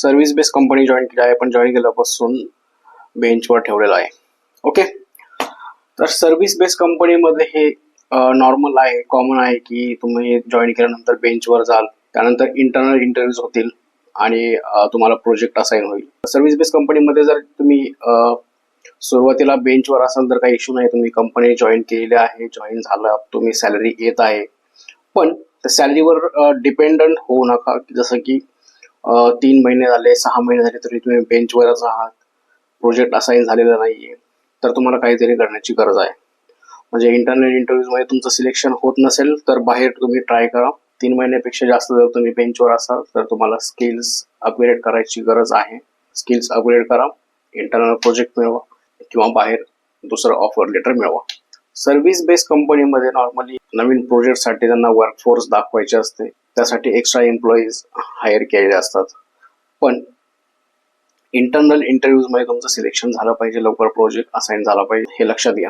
Service based company join केली आहे, पण जॉईन केल्यापासून बेंचवर ठेवलेलं आहे. ओके, तर सर्व्हिस बेस्ड कंपनीमध्ये हे नॉर्मल आहे, कॉमन आहे की तुम्ही जॉईन केल्यानंतर बेंचवर जाल, त्यानंतर इंटरनल इंटरव्ह्यूज होतील आणि तुम्हाला प्रोजेक्ट असाइन होईल. सर्व्हिस बेस्ड कंपनीमध्ये जर तुम्ही सुरुवातीला बेंचवर असाल तर काही इश्यू नाही, तुम्ही कंपनी जॉईन केलेली आहे, जॉईन झाला, तुम्ही सॅलरी येत आहे, पण त्या सॅलरीवर डिपेंडंट होऊ नका. जसं की 3 महिने झाले, 6 महिने झाले तरी तुम्ही बेंचवरच आहात, प्रोजेक्ट असाइन झालेला नाहीये, तर तुम्हाला काहीतरी करण्याची गरज आहे. म्हणजे इंटरनल इंटरव्ह्यूजमध्ये तुमचं सिलेक्शन होत नसेल तर बाहेर तुम्ही ट्राय करा. 3 महिन्यापेक्षा जास्त जर तुम्ही बेंचवर असाल तर तुम्हाला स्किल्स अपग्रेड करायची गरज आहे. स्किल्स अपग्रेड करा, इंटरनल प्रोजेक्ट मिळवा किंवा बाहेर दुसरं ऑफर लेटर मिळवा. सर्व्हिस बेस्ड कंपनीमध्ये नॉर्मली नवीन प्रोजेक्टसाठी त्यांना वर्कफोर्स दाखवायचे असते, त्यासाठी एक्स्ट्रा एम्प्लॉईज हायर केलेले असतात. पण इंटरनल इंटरव्ह्यूजमध्ये तुमचं सिलेक्शन झालं पाहिजे, लवकर प्रोजेक्ट असाइन झाला पाहिजे, हे लक्षात घ्या.